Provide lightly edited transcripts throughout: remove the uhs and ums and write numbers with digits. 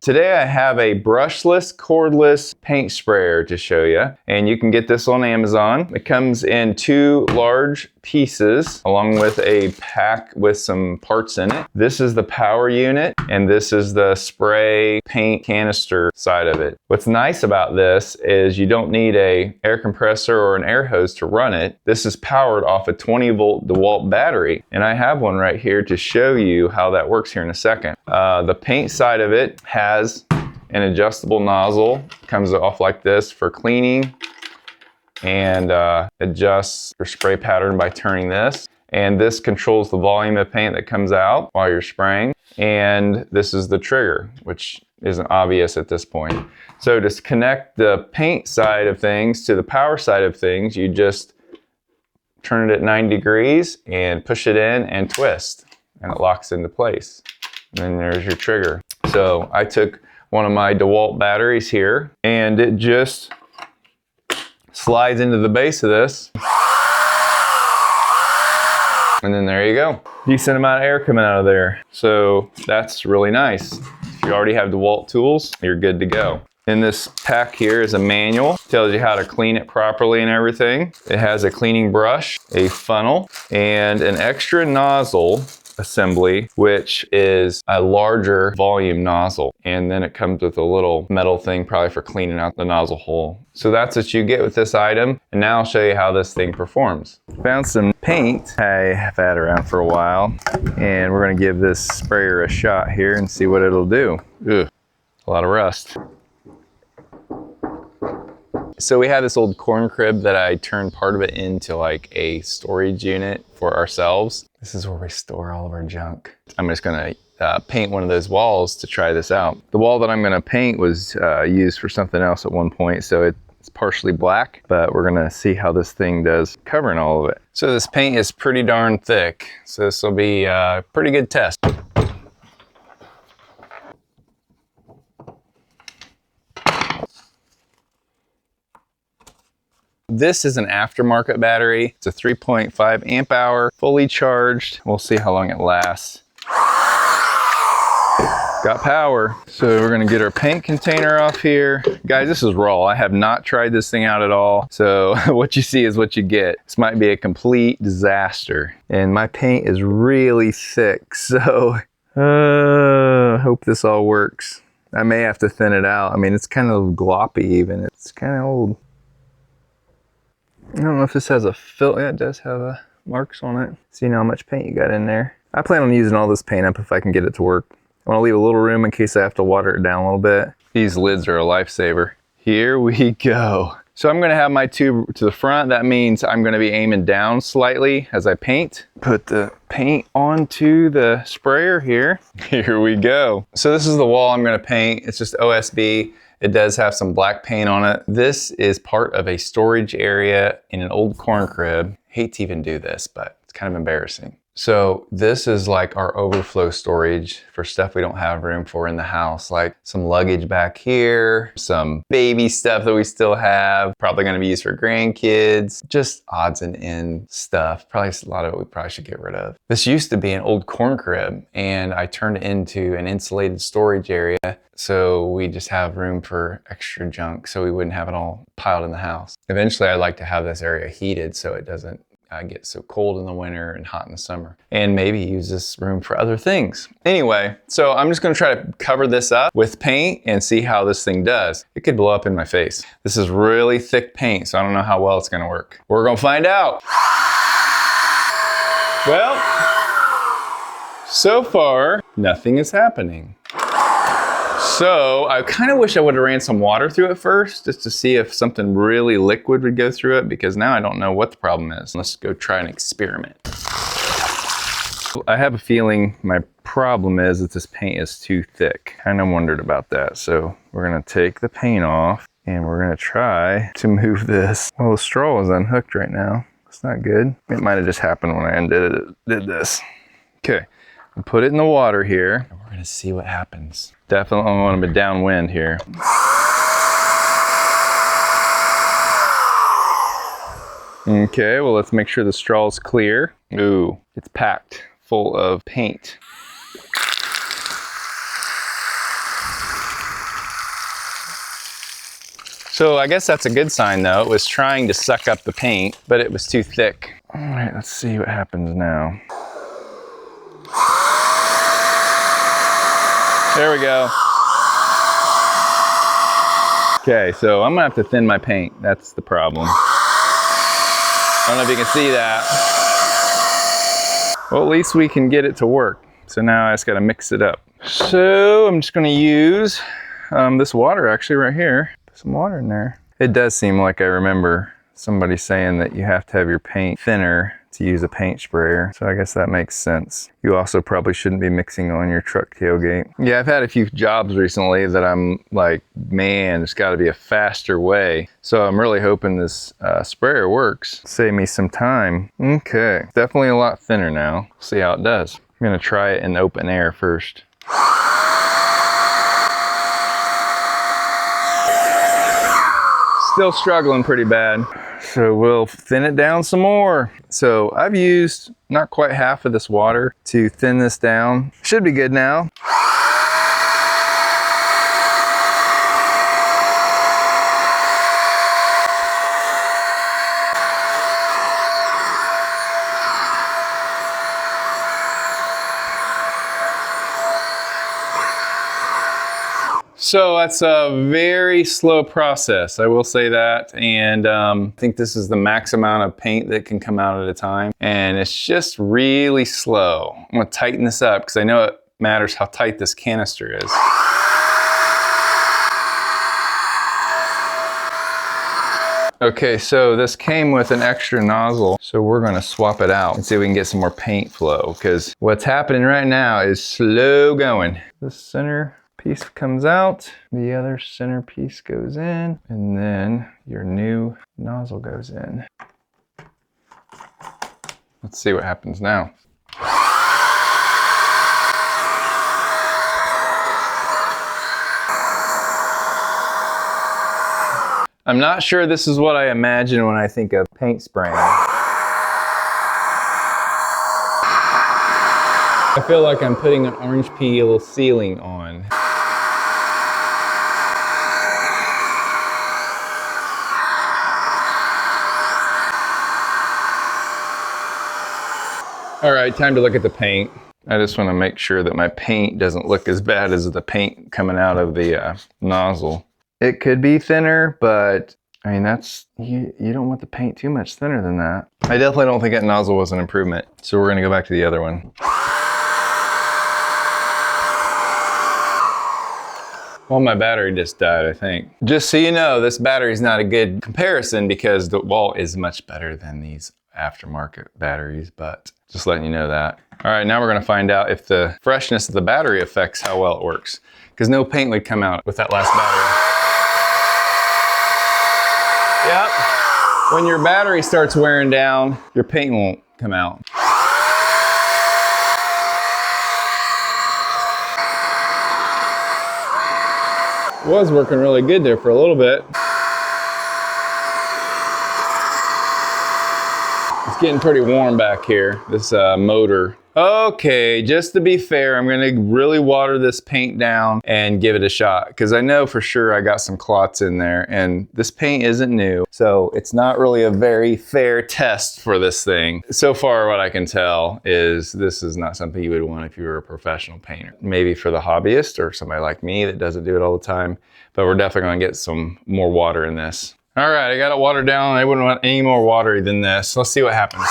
Today I have a brushless, cordless paint sprayer to show you, and you can get this on Amazon. It comes in 2 large pieces along with a pack with some parts in it. This is the power unit and this is the spray paint canister side of it. What's nice about this is you don't need a air compressor or an air hose to run it. This is powered off a 20-volt Dewalt battery, and I have one right here to show you how that works here in a second. The paint side of it has an adjustable nozzle. Comes off like this for cleaning, and adjusts your spray pattern by turning this. And this controls the volume of paint that comes out while you're spraying. And this is the trigger, which isn't obvious at this point. So to connect the paint side of things to the power side of things, you just turn it at 90 degrees and push it in and twist, and it locks into place. And then there's your trigger. So I took one of my Dewalt batteries here, and it just slides into the base of this. And then there you go. Decent amount of air coming out of there. So that's really nice. If you already have DeWalt tools, you're good to go. In this pack here is a manual. Tells you how to clean it properly and everything. It has a cleaning brush, a funnel, and an extra nozzle assembly, which is a larger volume nozzle. And then it comes with a little metal thing probably for cleaning out the nozzle hole. So that's what you get with this item. And now I'll show you how this thing performs. Found some paint I have had around for a while, and we're gonna give this sprayer a shot here and see what it'll do. Ugh, a lot of rust. So we have this old corn crib that I turned part of it into like a storage unit for ourselves. This is where we store all of our junk. I'm just gonna paint one of those walls to try this out. The wall that I'm gonna paint was used for something else at one point, so it's partially black, but we're gonna see how this thing does covering all of it. So this paint is pretty darn thick, so this will be a pretty good test. This is an aftermarket battery. It's a 3.5 amp hour, fully charged. We'll see how long it lasts. Got power. So we're gonna get our paint container off here. Guys, this is raw. I have not tried this thing out at all. So what you see is what you get. This might be a complete disaster. And my paint is really thick, so hope this all works. I may have to thin it out. I mean, it's kind of gloppy even. It's kind of old. I don't know if this has a filter. Yeah, it does have marks on it. So you know how much paint you got in there. I plan on using all this paint up if I can get it to work. I want to leave a little room in case I have to water it down a little bit. These lids are a lifesaver. Here we go. So I'm going to have my tube to the front. That means I'm going to be aiming down slightly as I paint. Put the paint onto the sprayer here. Here we go. So this is the wall I'm going to paint. It's just OSB. It does have some black paint on it. This is part of a storage area in an old corn crib. Hate to even do this, but it's kind of embarrassing. So this is like our overflow storage for stuff we don't have room for in the house, like some luggage back here, some baby stuff that we still have, probably gonna be used for grandkids, just odds and ends stuff. Probably a lot of it we probably should get rid of. This used to be an old corn crib, and I turned it into an insulated storage area, so we just have room for extra junk so we wouldn't have it all piled in the house. Eventually I'd like to have this area heated so it doesn't get so cold in the winter and hot in the summer, and maybe use this room for other things. Anyway, so I'm just gonna try to cover this up with paint and see how this thing does. It could blow up in my face. This is really thick paint, so I don't know how well it's gonna work. We're gonna find out. Well, so far, nothing is happening. So I kind of wish I would have ran some water through it first, just to see if something really liquid would go through it, because now I don't know what the problem is. Let's go try an experiment. I have a feeling my problem is that this paint is too thick. Kind of wondered about that. So we're gonna take the paint off and we're gonna try to move this. Well, the straw is unhooked right now. It's not good. It might have just happened when I did this. Okay, I'll put it in the water here. And we're gonna see what happens. Definitely want to be downwind here. Okay, well, let's make sure the straw is clear. Ooh, it's packed full of paint. So I guess that's a good sign though. It was trying to suck up the paint, but it was too thick. All right, let's see what happens now. There we go. Okay, so I'm gonna have to thin my paint. That's the problem. I don't know if you can see that. Well, at least we can get it to work. So now I just gotta mix it up. So I'm just gonna use this water actually right here. Put some water in there. It does seem like I remember somebody saying that you have to have your paint thinner to use a paint sprayer. So I guess that makes sense. You also probably shouldn't be mixing on your truck tailgate. Yeah, I've had a few jobs recently that I'm like, man, there's gotta be a faster way. So I'm really hoping this sprayer works. Save me some time. Okay, definitely a lot thinner now. See how it does. I'm gonna try it in open air first. Still struggling pretty bad. So we'll thin it down some more. So I've used not quite half of this water to thin this down. Should be good now. So that's a very slow process, I will say that. And I think this is the max amount of paint that can come out at a time. And it's just really slow. I'm gonna tighten this up because I know it matters how tight this canister is. Okay, so this came with an extra nozzle, so we're gonna swap it out and see if we can get some more paint flow, because what's happening right now is slow going. The center piece comes out, the other center piece goes in, and then your new nozzle goes in. Let's see what happens now. I'm not sure this is what I imagine when I think of paint spraying. I feel like I'm putting an orange peel ceiling on. All right, time to look at the paint. I just want to make sure that my paint doesn't look as bad as the paint coming out of the nozzle. It could be thinner, but I mean, you don't want the paint too much thinner than that. I definitely don't think that nozzle was an improvement. So we're gonna go back to the other one. Well, my battery just died, I think. Just so you know, this battery is not a good comparison because the Dewalt is much better than these aftermarket batteries, but just letting you know that. All right, now we're gonna find out if the freshness of the battery affects how well it works, because no paint would come out with that last battery. Yep, when your battery starts wearing down, your paint won't come out. It was working really good there for a little bit. It's getting pretty warm back here, this motor. Okay, just to be fair, I'm gonna really water this paint down and give it a shot, because I know for sure I got some clots in there, and this paint isn't new, so it's not really a very fair test for this thing. So far, what I can tell is this is not something you would want if you were a professional painter. Maybe for the hobbyist or somebody like me that doesn't do it all the time, but we're definitely gonna get some more water in this. All right, I got it watered down. I wouldn't want any more watery than this. Let's see what happens.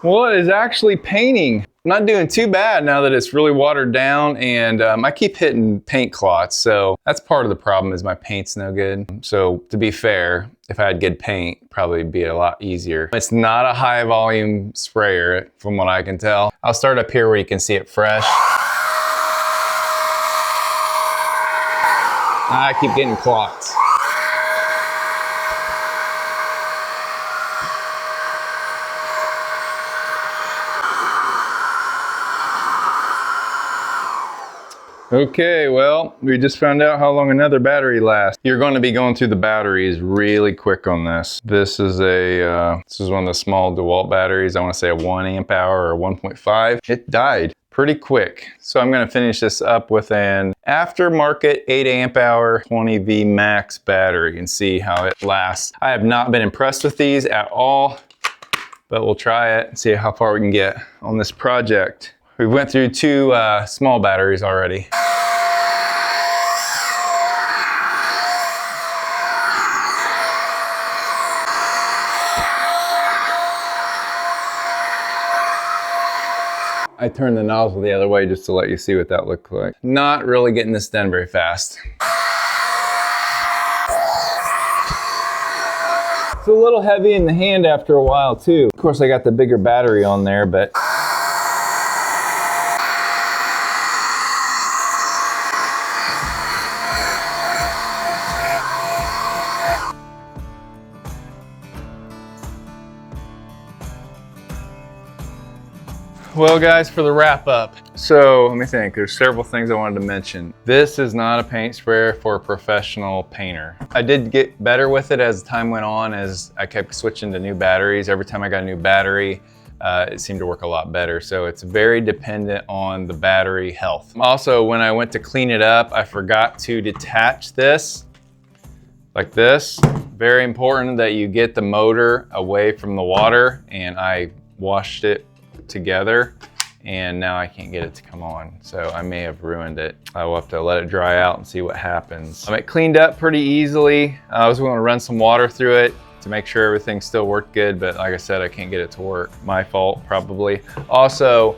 Well, it is actually painting. I'm not doing too bad now that it's really watered down, and I keep hitting paint clots, so that's part of the problem is my paint's no good. So to be fair, if I had good paint, it'd probably be a lot easier. It's not a high volume sprayer from what I can tell. I'll start up here where you can see it fresh. I keep getting clots. Okay, well, we just found out how long another battery lasts. You're going to be going through the batteries really quick on this. This is one of the small Dewalt batteries. I want to say a 1 amp hour or 1.5. It died pretty quick. So I'm going to finish this up with an aftermarket 8 amp hour 20V max battery and see how it lasts. I have not been impressed with these at all, but we'll try it and see how far we can get on this project. We went through 2 small batteries already. I turned the nozzle the other way just to let you see what that looked like. Not really getting this done very fast. It's a little heavy in the hand after a while too. Of course I got the bigger battery on there, but well guys, for the wrap up. So let me think, there's several things I wanted to mention. This is not a paint sprayer for a professional painter. I did get better with it as time went on, as I kept switching to new batteries. Every time I got a new battery, it seemed to work a lot better. So it's very dependent on the battery health. Also, when I went to clean it up, I forgot to detach this like this. Very important that you get the motor away from the water, and I washed it together and now I can't get it to come on, so I may have ruined it. I will have to let it dry out and see what happens. It cleaned up pretty easily. I was going to run some water through it to make sure everything still worked good, but like I said, I can't get it to work. My fault, probably. Also,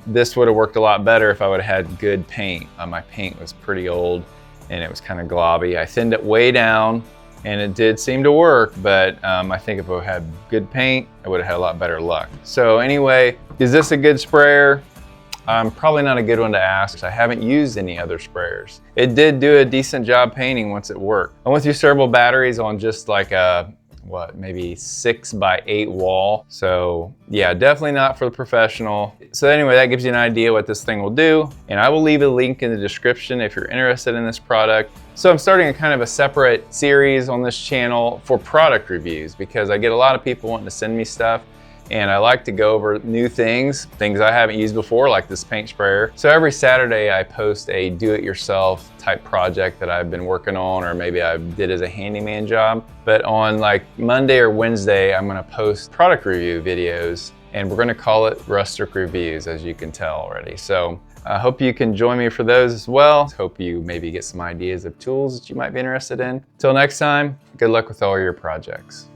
this would have worked a lot better if I would have had good paint. My paint was pretty old and it was kind of globby. I thinned it way down and it did seem to work, but I think if I had good paint, I would have had a lot better luck. So anyway, is this a good sprayer? Probably not a good one to ask. I haven't used any other sprayers. It did do a decent job painting once it worked. I went through several batteries on just like a, maybe 6x8 wall. So yeah, definitely not for the professional. So anyway, that gives you an idea what this thing will do. And I will leave a link in the description if you're interested in this product. So I'm starting a kind of a separate series on this channel for product reviews, because I get a lot of people wanting to send me stuff. And I like to go over new things I haven't used before, like this paint sprayer. So every Saturday I post a do-it-yourself type project that I've been working on, or maybe I did as a handyman job. But on like Monday or Wednesday, I'm gonna post product review videos, and we're gonna call it Rustic Reviews, as you can tell already. So I hope you can join me for those as well. Hope you maybe get some ideas of tools that you might be interested in. Till next time, good luck with all your projects.